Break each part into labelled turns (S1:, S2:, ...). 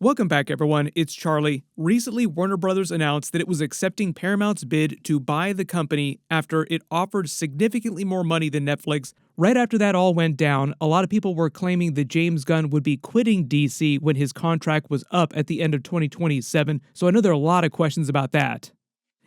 S1: Welcome back, everyone. It's Charlie. Recently, Warner Brothers announced that it was accepting Paramount's bid to buy the company after it offered significantly more money than Netflix. Right after that all went down, a lot of people were claiming that James Gunn would be quitting DC when his contract was up at the end of 2027, so I know there are a lot of questions about that.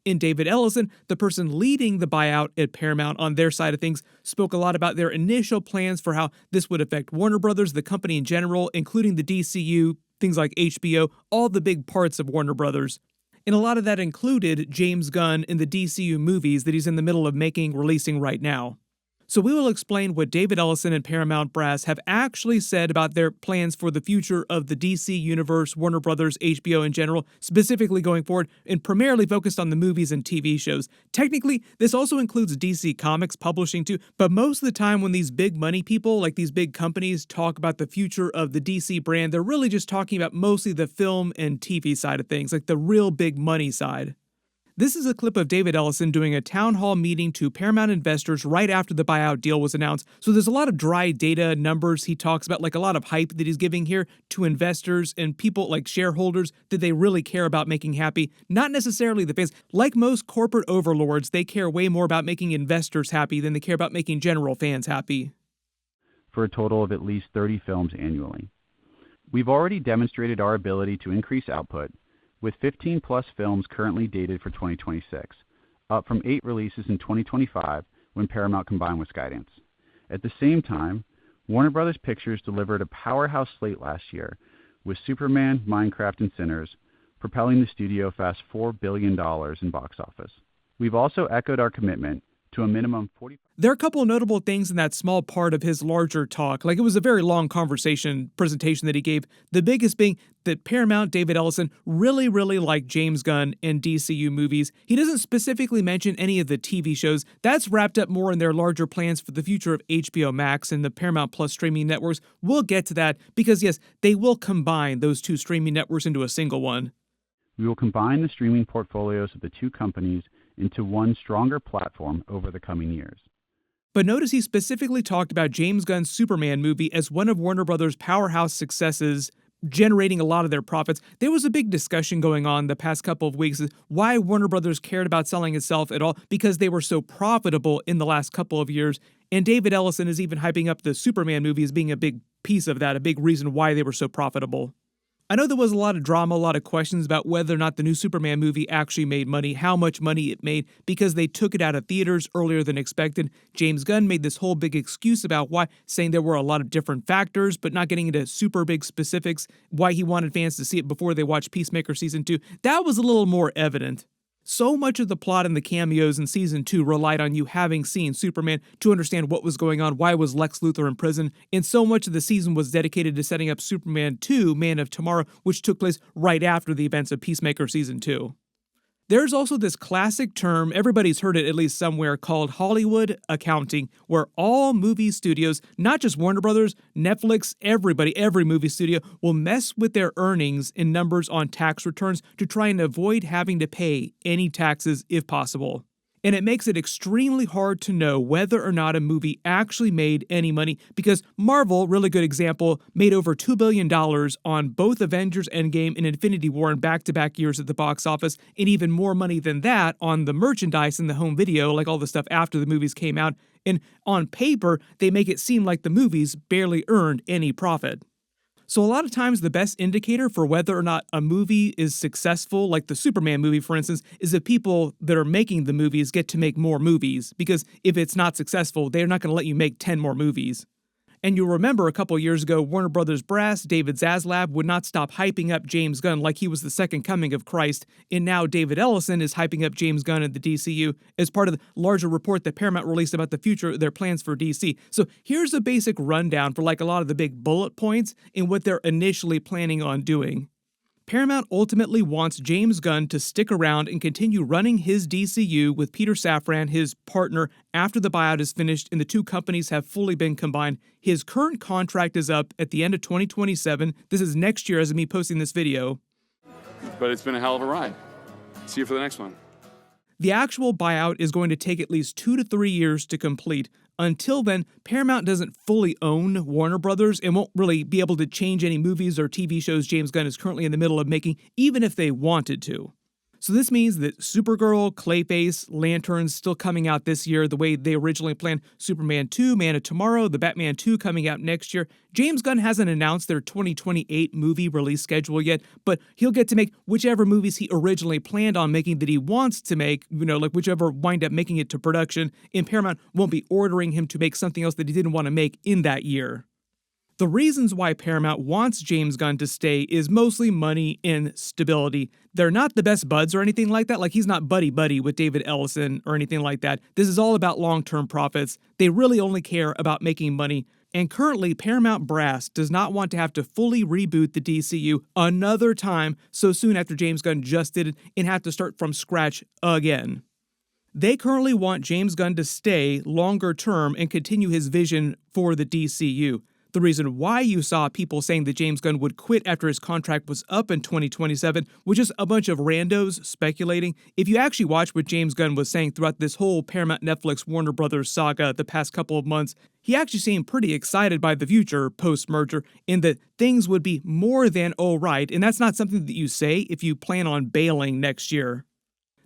S1: And David Ellison, the person leading the buyout at Paramount on their side of things, spoke a lot about their initial plans for how this would affect Warner Brothers, the company in general, including the DCU, things like HBO, all the big parts of Warner Brothers. And a lot of that included James Gunn in the DCU movies that he's in the middle of releasing right now. So we will explain what David Ellison and Paramount Brass have actually said about their plans for the future of the DC universe, Warner Brothers, HBO in general, specifically going forward, and primarily focused on the movies and TV shows. Technically, this also includes DC Comics publishing too, but most of the time when these big money people, like these big companies, talk about the future of the DC brand, they're really just talking about mostly the film and TV side of things, like the real big money side. This is a clip of David Ellison doing a town hall meeting to Paramount investors right after the buyout deal was announced. So there's a lot of dry data numbers he talks about, like a lot of hype that he's giving here to investors and people like shareholders that they really care about making happy, not necessarily the fans. Like most corporate overlords, they care way more about making investors happy than they care about making general fans happy.
S2: For a total of at least 30 films annually. We've already demonstrated our ability to increase output, with 15-plus films currently dated for 2026, up from 8 releases in 2025 when Paramount combined with Skydance. At the same time, Warner Bros. Pictures delivered a powerhouse slate last year, with Superman, Minecraft, and Sinners propelling the studio past $4 billion in box office. We've also echoed our commitment to a minimum 40.
S1: There are a couple of notable things in that small part of his larger talk. Like, it was a very long presentation that he gave. The biggest being that Paramount, David Ellison, really liked James Gunn and DCU movies. He doesn't specifically mention any of the TV shows. That's wrapped up more in their larger plans for the future of HBO Max and the Paramount Plus streaming networks. We'll get to that because, yes, they will combine those two streaming networks into a single one.
S2: We will combine the streaming portfolios of the two companies into one stronger platform over the coming years.
S1: But notice he specifically talked about James Gunn's Superman movie as one of Warner Brothers' powerhouse successes, generating a lot of their profits. There was a big discussion going on the past couple of weeks as why Warner Brothers cared about selling itself at all, because they were so profitable in the last couple of years. And David Ellison is even hyping up the Superman movie as being a big piece of that, a big reason why they were so profitable. I know there was a lot of drama, a lot of questions about whether or not the new Superman movie actually made money, how much money it made, because they took it out of theaters earlier than expected. James Gunn made this whole big excuse about why, saying there were a lot of different factors, but not getting into super big specifics, why he wanted fans to see it before they watched Peacemaker Season 2. That was a little more evident. So much of the plot and the cameos in Season 2 relied on you having seen Superman to understand what was going on, why was Lex Luthor in prison, and so much of the season was dedicated to setting up Superman 2, Man of Tomorrow, which took place right after the events of Peacemaker Season 2. There's also this classic term, everybody's heard it at least somewhere, called Hollywood accounting, where all movie studios, not just Warner Brothers, Netflix, everybody, every movie studio, will mess with their earnings and numbers on tax returns to try and avoid having to pay any taxes if possible. And it makes it extremely hard to know whether or not a movie actually made any money, because Marvel, really good example, made over $2 billion on both Avengers Endgame and Infinity War in back-to-back years at the box office, and even more money than that on the merchandise and the home video, like all the stuff after the movies came out. And on paper, they make it seem like the movies barely earned any profit. So a lot of times the best indicator for whether or not a movie is successful, like the Superman movie, for instance, is that people that are making the movies get to make more movies. Because if it's not successful, they're not going to let you make 10 more movies. And you'll remember a couple years ago, Warner Brothers brass, David Zaslav, would not stop hyping up James Gunn like he was the second coming of Christ, and now David Ellison is hyping up James Gunn and the DCU as part of the larger report that Paramount released about the future, their plans for DC. So here's a basic rundown for like a lot of the big bullet points in what they're initially planning on doing. Paramount ultimately wants James Gunn to stick around and continue running his DCU with Peter Safran, his partner, after the buyout is finished and the two companies have fully been combined. His current contract is up at the end of 2027. This is next year as of me posting this video.
S3: But it's been a hell of a ride. See you for the next one.
S1: The actual buyout is going to take at least 2 to 3 years to complete. Until then, Paramount doesn't fully own Warner Brothers and won't really be able to change any movies or TV shows James Gunn is currently in the middle of making, even if they wanted to. So this means that Supergirl, Clayface, Lantern's still coming out this year the way they originally planned. Superman 2, Man of Tomorrow, the Batman 2 coming out next year. James Gunn hasn't announced their 2028 movie release schedule yet, but he'll get to make whichever movies he originally planned on making that he wants to make, like whichever wind up making it to production, and Paramount won't be ordering him to make something else that he didn't want to make in that year. The reasons why Paramount wants James Gunn to stay is mostly money and stability. They're not the best buds or anything like that. Like, he's not buddy-buddy with David Ellison or anything like that. This is all about long-term profits. They really only care about making money. And currently, Paramount Brass does not want to have to fully reboot the DCU another time so soon after James Gunn just did it and have to start from scratch again. They currently want James Gunn to stay longer term and continue his vision for the DCU. The reason why you saw people saying that James Gunn would quit after his contract was up in 2027 was just a bunch of randos speculating. If you actually watch what James Gunn was saying throughout this whole Paramount, Netflix, Warner Brothers saga the past couple of months, he actually seemed pretty excited by the future post-merger in that things would be more than all right, and that's not something that you say if you plan on bailing next year.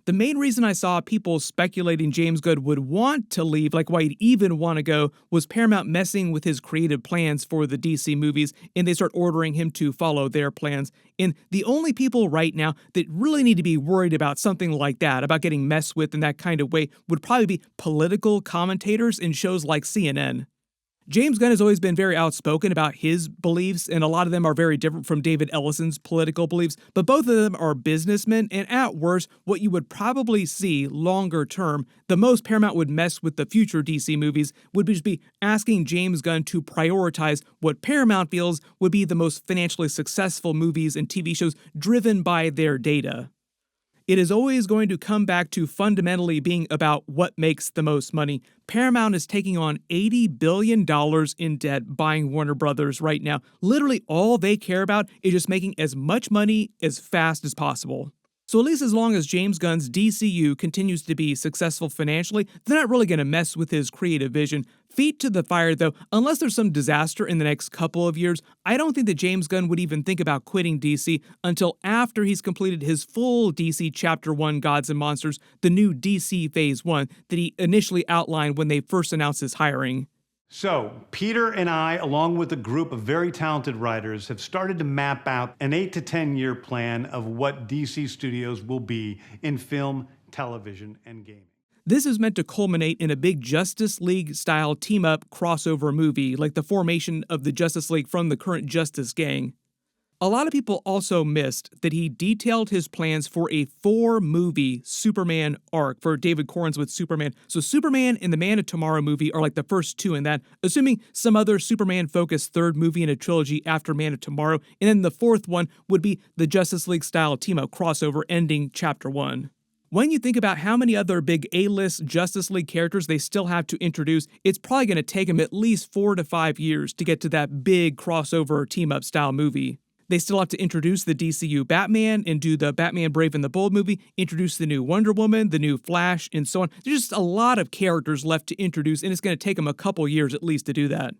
S1: The main reason I saw people speculating James Gunn would want to leave, like why he'd even want to go, was Paramount messing with his creative plans for the DC movies, and they start ordering him to follow their plans. And the only people right now that really need to be worried about something like that, about getting messed with in that kind of way, would probably be political commentators in shows like CNN. James Gunn has always been very outspoken about his beliefs, and a lot of them are very different from David Ellison's political beliefs, but both of them are businessmen, and at worst, what you would probably see longer term, the most Paramount would mess with the future DC movies, would just be asking James Gunn to prioritize what Paramount feels would be the most financially successful movies and TV shows driven by their data. It is always going to come back to fundamentally being about what makes the most money. Paramount is taking on $80 billion in debt buying Warner Brothers right now. Literally all they care about is just making as much money as fast as possible. So at least as long as James Gunn's DCU continues to be successful financially, they're not really going to mess with his creative vision. Feet to the fire, though, unless there's some disaster in the next couple of years, I don't think that James Gunn would even think about quitting DC until after he's completed his full DC Chapter 1 Gods and Monsters, the new DC Phase 1 that he initially outlined when they first announced his hiring.
S3: So, Peter and I, along with a group of very talented writers, have started to map out an 8 to 10 year plan of what DC Studios will be in film, television, and gaming.
S1: This is meant to culminate in a big Justice League-style team-up crossover movie, like the formation of the Justice League from the current Justice Gang. A lot of people also missed that he detailed his plans for a 4-movie Superman arc for David Corns with Superman. So Superman and the Man of Tomorrow movie are like the first two in that, assuming some other Superman-focused third movie in a trilogy after Man of Tomorrow, and then the fourth one would be the Justice League-style team-up crossover ending Chapter 1. When you think about how many other big A-list Justice League characters they still have to introduce, it's probably going to take them at least 4 to 5 years to get to that big crossover team-up style movie. They still have to introduce the DCU Batman and do the Batman Brave and the Bold movie, introduce the new Wonder Woman, the new Flash, and so on. There's just a lot of characters left to introduce, and it's going to take them a couple years at least to do that.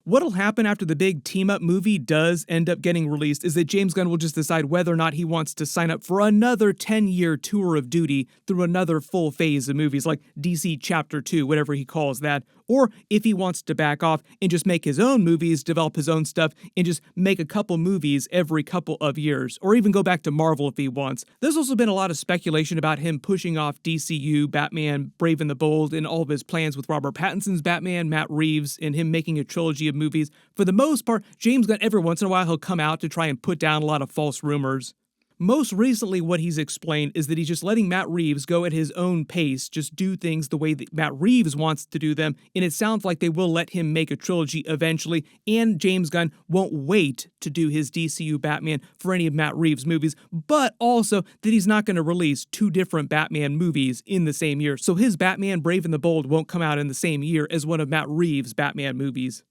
S1: What'll happen after the big team-up movie does end up getting released is that James Gunn will just decide whether or not he wants to sign up for another 10-year tour of duty through another full phase of movies like DC Chapter 2, whatever he calls that, or if he wants to back off and just make his own movies, develop his own stuff, and just make a couple movies every couple of years, or even go back to Marvel if he wants. There's also been a lot of speculation about him pushing off DCU, Batman, Brave and the Bold, and all of his plans with Robert Pattinson's Batman, Matt Reeves, and him making a trilogy of movies. For the most part, James Gunn, every once in a while, he'll come out to try and put down a lot of false rumors. Most recently, what he's explained is that he's just letting Matt Reeves go at his own pace, just do things the way that Matt Reeves wants to do them, and it sounds like they will let him make a trilogy eventually, and James Gunn won't wait to do his DCU Batman for any of Matt Reeves' movies, but also that he's not going to release 2 different Batman movies in the same year, so his Batman Brave and the Bold won't come out in the same year as one of Matt Reeves' Batman movies.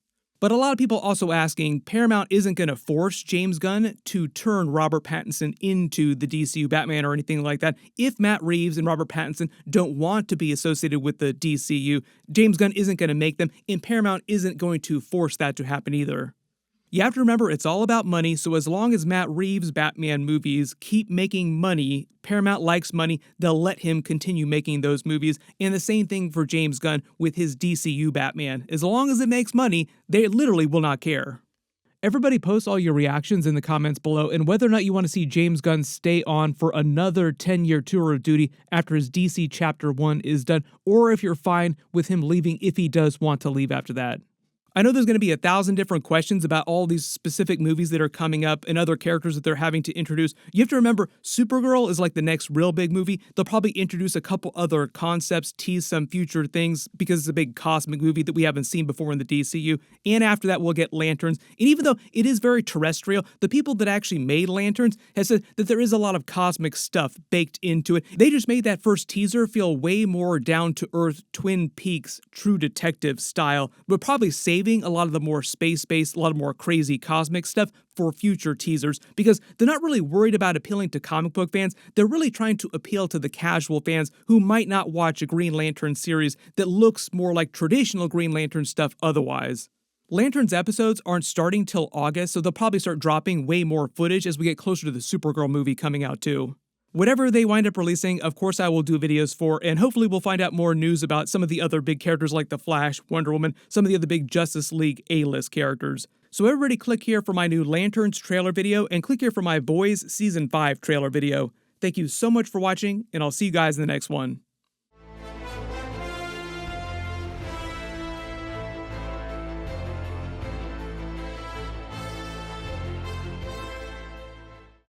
S1: But a lot of people also asking, Paramount isn't going to force James Gunn to turn Robert Pattinson into the DCU Batman or anything like that. If Matt Reeves and Robert Pattinson don't want to be associated with the DCU, James Gunn isn't going to make them, and Paramount isn't going to force that to happen either. You have to remember, it's all about money, so as long as Matt Reeves' Batman movies keep making money, Paramount likes money, they'll let him continue making those movies, and the same thing for James Gunn with his DCU Batman. As long as it makes money, they literally will not care. Everybody post all your reactions in the comments below and whether or not you want to see James Gunn stay on for another 10-year tour of duty after his DC Chapter 1 is done, or if you're fine with him leaving if he does want to leave after that. I know there's going to be 1,000 different questions about all these specific movies that are coming up and other characters that they're having to introduce. You have to remember, Supergirl is like the next real big movie. They'll probably introduce a couple other concepts, tease some future things, because it's a big cosmic movie that we haven't seen before in the DCU. And after that, we'll get Lanterns. And even though it is very terrestrial, the people that actually made Lanterns have said that there is a lot of cosmic stuff baked into it. They just made that first teaser feel way more down-to-earth, Twin Peaks, True Detective style, but probably saving a lot of the more space-based, a lot of more crazy cosmic stuff for future teasers, because they're not really worried about appealing to comic book fans. They're really trying to appeal to the casual fans who might not watch a Green Lantern series that looks more like traditional Green Lantern stuff otherwise. Lanterns episodes aren't starting till August, so they'll probably start dropping way more footage as we get closer to the Supergirl movie coming out too. Whatever they wind up releasing, of course I will do videos for, and hopefully we'll find out more news about some of the other big characters like The Flash, Wonder Woman, some of the other big Justice League A-list characters. So everybody click here for my new Lanterns trailer video, and click here for my Boys Season 5 trailer video. Thank you so much for watching, and I'll see you guys in the next one.